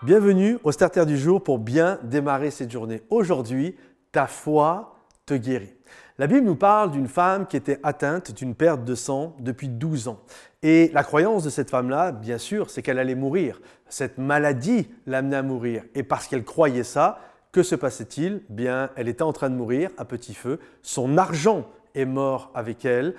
Bienvenue au Starter du jour pour bien démarrer cette journée. Aujourd'hui, ta foi te guérit. La Bible nous parle d'une femme qui était atteinte d'une perte de sang depuis 12 ans. Et la croyance de cette femme-là, bien sûr, c'est qu'elle allait mourir. Cette maladie l'amenait à mourir. Et parce qu'elle croyait ça, que se passait-il? Bien, elle était en train de mourir à petit feu. Son argent est mort avec elle.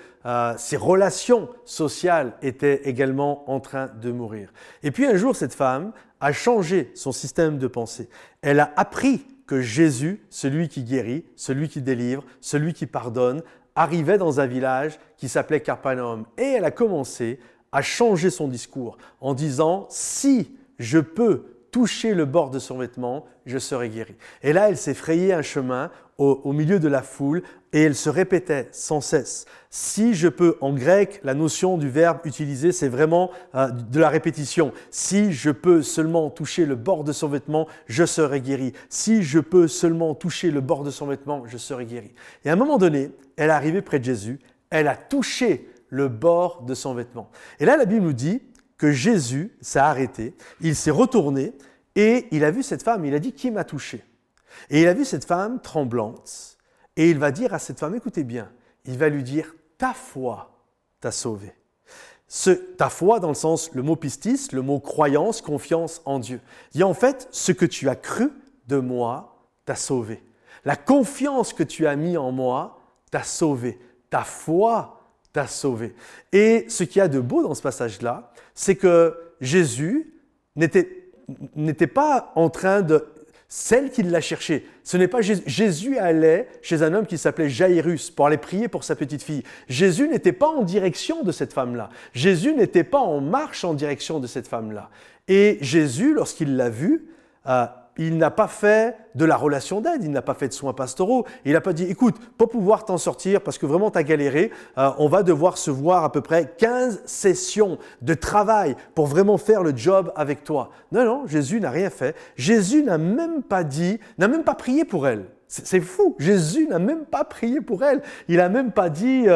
Ses relations sociales étaient également en train de mourir. Et puis un jour, cette femme a changé son système de pensée. Elle a appris que Jésus, celui qui guérit, celui qui délivre, celui qui pardonne, arrivait dans un village qui s'appelait Capernaum. Et elle a commencé à changer son discours en disant « Si je peux toucher le bord de son vêtement, je serai guéri. » Et là, elle s'est frayé un chemin au milieu de la foule et elle se répétait sans cesse. Si je peux, en grec, la notion du verbe utilisé, c'est vraiment de la répétition. Si je peux seulement toucher le bord de son vêtement, je serai guéri. Si je peux seulement toucher le bord de son vêtement, je serai guéri. Et à un moment donné, elle est arrivée près de Jésus, elle a touché le bord de son vêtement. Et là, la Bible nous dit que Jésus s'est arrêté, il s'est retourné et il a vu cette femme, il a dit « Qui m'a touché ?» Et il a vu cette femme tremblante et il va dire à cette femme, écoutez bien, il va lui dire « Ta foi t'a sauvé ». Ta foi dans le sens, le mot pistis, le mot croyance, confiance en Dieu. Il dit en fait, ce que tu as cru de moi t'a sauvé. La confiance que tu as mis en moi t'a sauvé. Ta foi t'a sauvé. Et ce qu'il y a de beau dans ce passage-là, c'est que Jésus n'était pas en train de... Celle qui l'a cherché, ce n'est pas Jésus. Jésus allait chez un homme qui s'appelait Jairus pour aller prier pour sa petite fille. Jésus n'était pas en direction de cette femme-là. Jésus n'était pas en marche en direction de cette femme-là. Et Jésus, lorsqu'il l'a vue, il n'a pas fait de la relation d'aide, il n'a pas fait de soins pastoraux. Il n'a pas dit, écoute, pour pouvoir t'en sortir, parce que vraiment tu as galéré, on va devoir se voir à peu près 15 sessions de travail pour vraiment faire le job avec toi. Non, non, Jésus n'a rien fait. Jésus n'a même pas prié pour elle. C'est fou, Jésus n'a même pas prié pour elle. Il n'a même pas dit,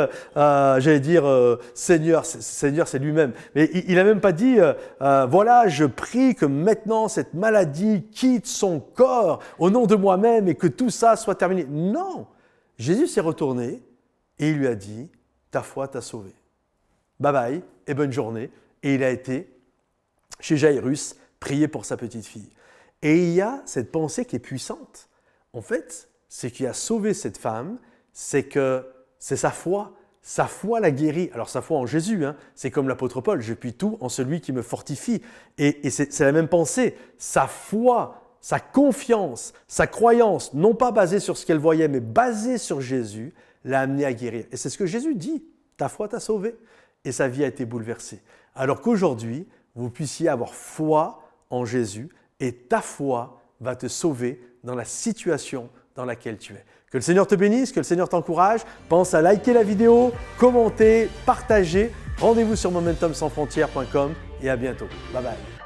Seigneur, c'est lui-même. Mais il n'a même pas dit, voilà, je prie que maintenant cette maladie quitte son corps au nom de moi-même et que tout ça soit terminé. Non, Jésus s'est retourné et il lui a dit, ta foi t'a sauvé. Bye bye et bonne journée. Et il a été chez Jairus prier pour sa petite fille. Et il y a cette pensée qui est puissante. En fait, ce qui a sauvé cette femme, c'est sa foi. Sa foi l'a guérie. Alors sa foi en Jésus, c'est comme l'apôtre Paul, je puis tout en celui qui me fortifie. Et c'est la même pensée. Sa foi, sa confiance, sa croyance, non pas basée sur ce qu'elle voyait, mais basée sur Jésus, l'a amenée à guérir. Et c'est ce que Jésus dit, ta foi t'a sauvé. Et sa vie a été bouleversée. Alors qu'aujourd'hui, vous puissiez avoir foi en Jésus et ta foi va te sauver dans la situation dans laquelle tu es. Que le Seigneur te bénisse, que le Seigneur t'encourage. Pense à liker la vidéo, commenter, partager. Rendez-vous sur momentumsansfrontières.com et à bientôt. Bye bye.